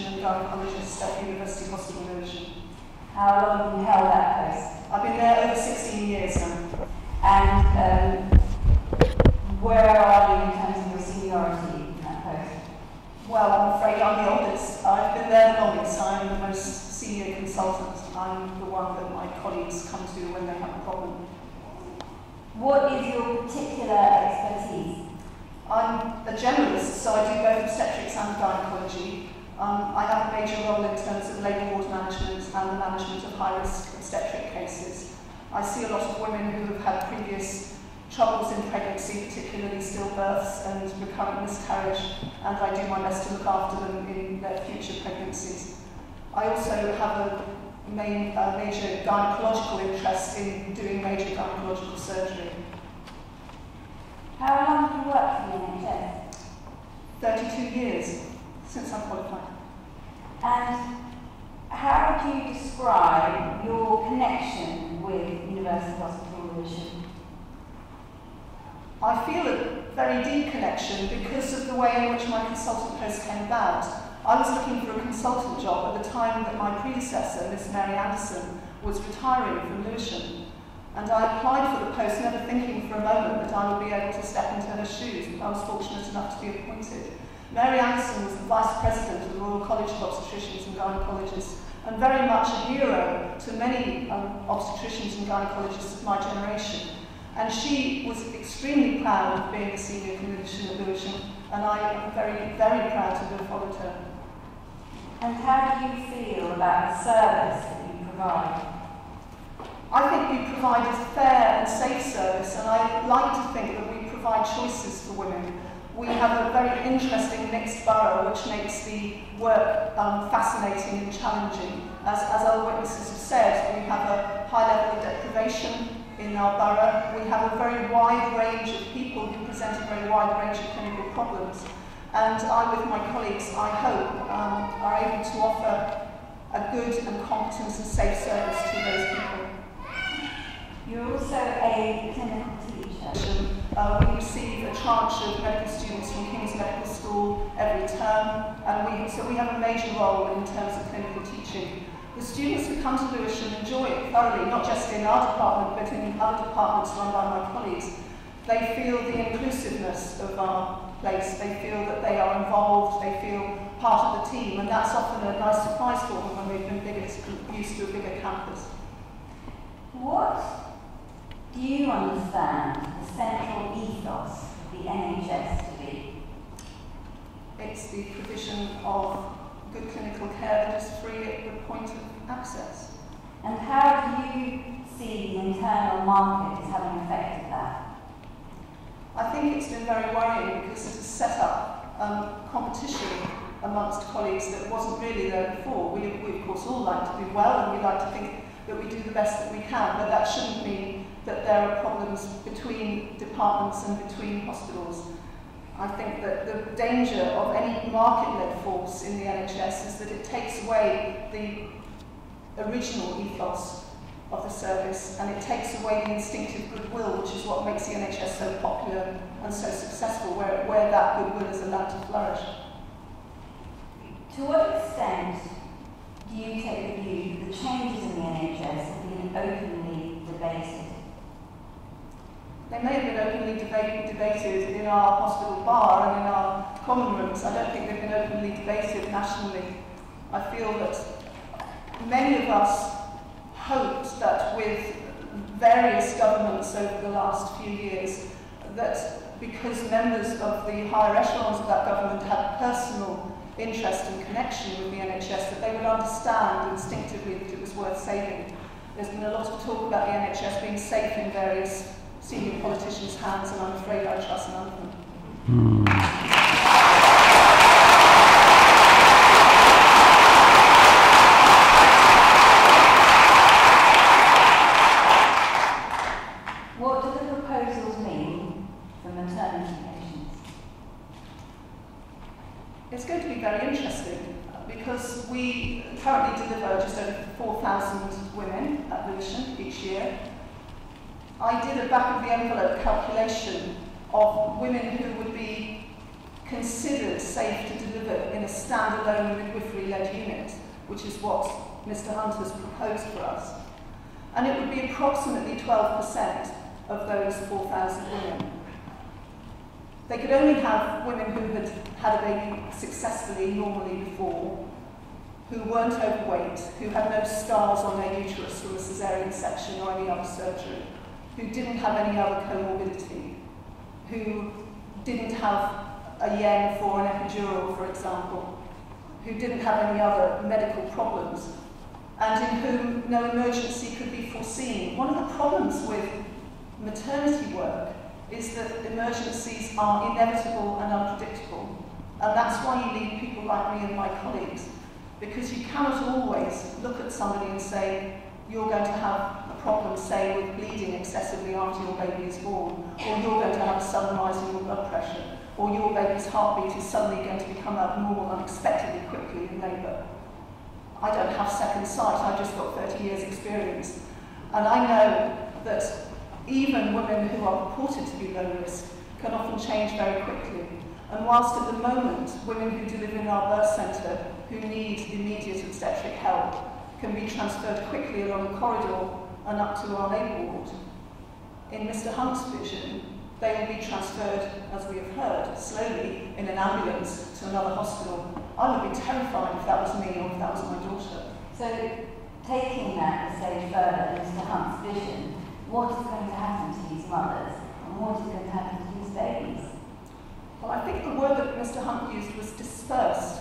obstetrician and gynaecologist at University Hospital Lewisham. How long have you held that post? I've been there over 16 years now. And where are you in terms of your seniority in that post? Well, I'm afraid I'm the oldest. I've been there the longest. I'm the most senior consultant. I'm the one that my colleagues come to when they have a problem. What is your particular expertise? I'm a generalist, so I do both obstetrics and gynaecology. I have a major role in terms of labour ward management and the management of high-risk obstetric cases. I see a lot of women who have had previous troubles in pregnancy, particularly stillbirths and recurrent miscarriage, and I do my best to look after them in their future pregnancies. I also have a major gynecological interest in doing major gynecological surgery. How long have you worked for the NHS? 32 years since I qualified. And how would you describe your connection with University Hospital Lewisham? I feel a very deep connection because of the way in which my consultant post came about. I was looking for a consultant job at the time that my predecessor, Miss Mary Anderson, was retiring from Lewisham. And I applied for the post, never thinking for a moment that I would be able to step into her shoes, but I was fortunate enough to be appointed. Mary Anderson was the Vice President of the Royal College of Obstetricians and Gynaecologists, and very much a hero to many obstetricians and gynaecologists of my generation. And she was extremely proud of being a senior clinician at Lewisham, and I am very, very proud to have followed her. And how do you feel about the service that you provide? I think we provide a fair and safe service, and I like to think that we provide choices for women. We have a very interesting mixed borough, which makes the work fascinating and challenging. As other witnesses have said, we have a high level of deprivation in our borough. We have a very wide range of people who present a very wide range of clinical problems. And I, with my colleagues, I hope, are able to offer a good and competent and safe service to those people. You're also a clinical teacher. We receive a tranche of medical students from King's Medical School every term, and so we have a major role in terms of clinical teaching. The students who come to Lewisham enjoy it thoroughly, not just in our department, but in other departments run by my colleagues. They feel the inclusiveness of our place, they feel that they are involved, they feel part of the team, and that's often a nice surprise for them when they've been used to a bigger campus. What do you understand the central ethos of the NHS to be? It's the provision of good clinical care that is free at the point of access. And how do you see the internal market as having affected that? I think it's been very worrying because it has set up competition amongst colleagues that wasn't really there before. We of course all like to do well, and we like to think that we do the best that we can, but that shouldn't mean that there are problems between departments and between hospitals. I think that the danger of any market-led force in the NHS is that it takes away the original ethos of the service, and it takes away the instinctive goodwill, which is what makes the NHS so popular and so successful, where that goodwill is allowed to flourish. To what extent do you take the view that the changes in the NHS have been openly debated? They may have been openly debated in our hospital bar and in our common rooms. I don't think they've been openly debated nationally. I feel that many of us hoped that with various governments over the last few years, that because members of the higher echelons of that government had personal interest and connection with the NHS, that they would understand instinctively that it was worth saving. There's been a lot of talk about the NHS being safe in various senior politicians' hands, and I'm afraid I trust none of them. What do the proposals mean for maternity patients? It's going to be very interesting because we currently deliver just over 4,000 women at Lewisham each year. I did a back-of-the-envelope calculation of women who would be considered safe to deliver in a standalone midwifery-led unit, which is what Mr. Hunt has proposed for us. And it would be approximately 12% of those 4,000 women. They could only have women who had had a baby successfully, normally before, who weren't overweight, who had no scars on their uterus from a caesarean section or any other surgery, who didn't have any other comorbidity, who didn't have a yen for an epidural, for example, who didn't have any other medical problems, and in whom no emergency could be foreseen. One of the problems with maternity work is that emergencies are inevitable and unpredictable. And that's why you need people like me and my colleagues, because you cannot always look at somebody and say, you're going to have a problem, say, with bleeding excessively after your baby is born, or you're going to have a sudden rise in your blood pressure, or your baby's heartbeat is suddenly going to become abnormal unexpectedly quickly in labour. I don't have second sight, I've just got 30 years experience. And I know that even women who are reported to be low risk can often change very quickly. And whilst at the moment, women who deliver in our birth centre who need immediate obstetric help can be transferred quickly along the corridor and up to our labour ward, in Mr. Hunt's vision, they will be transferred, as we have heard, slowly in an ambulance to another hospital. I would be terrified if that was me or if that was my daughter. So, taking that a stage further in Mr. Hunt's vision, what is going to happen to these mothers and what is going to happen to these babies? Well, I think the word that Mr. Hunt used was dispersed.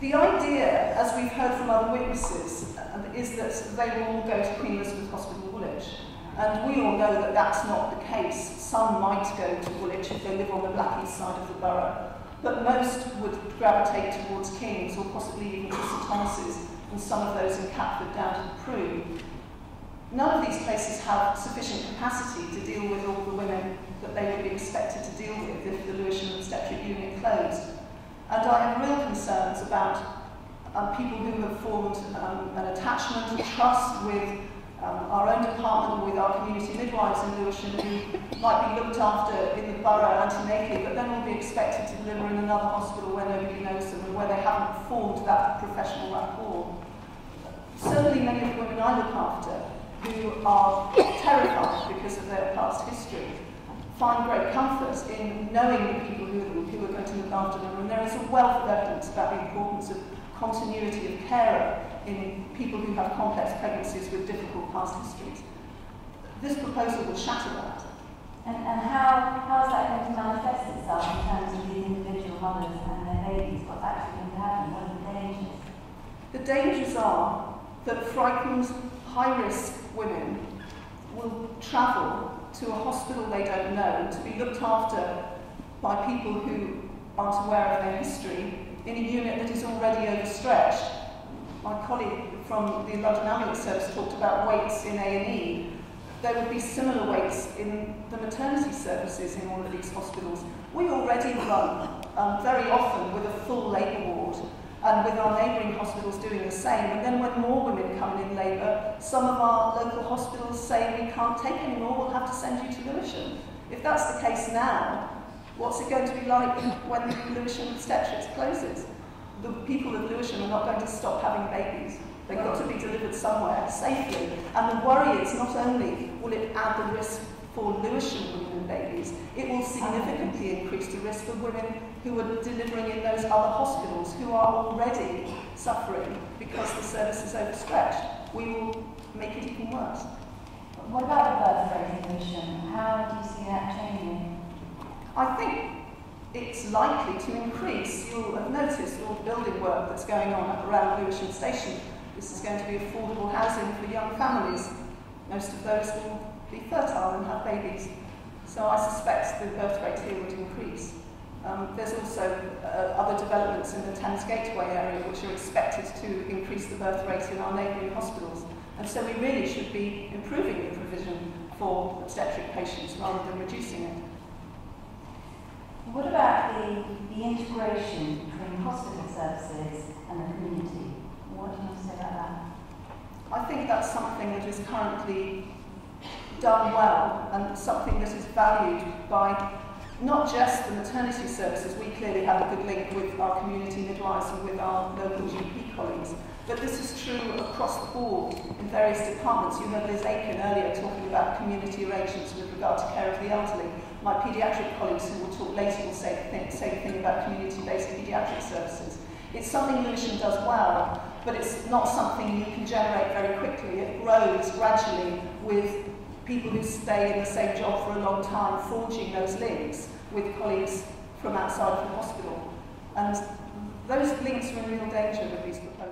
The idea, as we've heard from other witnesses, is that they will all go to Queen Elizabeth Hospital, Woolwich. And we all know that that's not the case. Some might go to Woolwich if they live on the Black East side of the borough, but most would gravitate towards King's or possibly even to St Thomas's, and some of those in Catford down to the Prue. None of these places have sufficient capacity to deal with all the women that they would be expected to deal with if the Lewisham Obstetric Unit closed. And I have real concerns about people who have formed an attachment, a trust with our own department or with our community midwives in Lewisham who might be looked after in the borough antenatally, but then will be expected to deliver in another hospital where nobody knows them and where they haven't formed that professional rapport. Certainly many of the women I look after who are terrified because of their past history find great comfort in knowing the people who are going to look after them, and there is a wealth of evidence about the importance of continuity of care in people who have complex pregnancies with difficult past histories. This proposal will shatter that. And how is that going to manifest itself in terms of these individual mothers and their babies? What's actually going to happen? What are the dangers? The dangers are that frightened, high-risk women will travel to a hospital they don't know to be looked after by people who aren't aware of their history in a unit that is already overstretched. My colleague from the London Ambulance Service talked about waits in A&E. There would be similar waits in the maternity services in all of these hospitals. We already run very often with a full labour ward, and with our neighbouring hospitals doing the same. And then when more women come in labour, some of our local hospitals say we can't take any more, we'll have to send you to Lewisham. If that's the case now, what's it going to be like when Lewisham Obstetrics closes? The people of Lewisham are not going to stop having babies. They've got to be delivered somewhere safely. And the worry is not only will it add the risk for Lewisham women and babies, it will significantly increase the risk of women who are delivering in those other hospitals who are already suffering because the service is overstretched. We will make it even worse. What about the birth rate in Lewisham? How do you see that changing? I think it's likely to increase. You'll have noticed all the building work that's going on around Lewisham Station. This is going to be affordable housing for young families. Most of those will be fertile and have babies. So I suspect the birth rate here would increase. There's also other developments in the Thames Gateway area which are expected to increase the birth rate in our neighbouring hospitals. And so we really should be improving the provision for obstetric patients rather than reducing it. What about the integration between hospital services and the community? What do you want to say about that? I think that's something that is currently done well and something that is valued by not just the maternity services. We clearly have a good link with our community midwives and with our local GP colleagues, but this is true across the board in various departments. You heard Liz Aiken earlier talking about community arrangements with regard to care of the elderly. My paediatric colleagues who will talk later will say the same thing about community-based paediatric services. It's something Lewisham does well, but it's not something you can generate very quickly. It grows gradually with people who stay in the same job for a long time, forging those links with colleagues from outside of the hospital. And those links are in real danger with these proposals.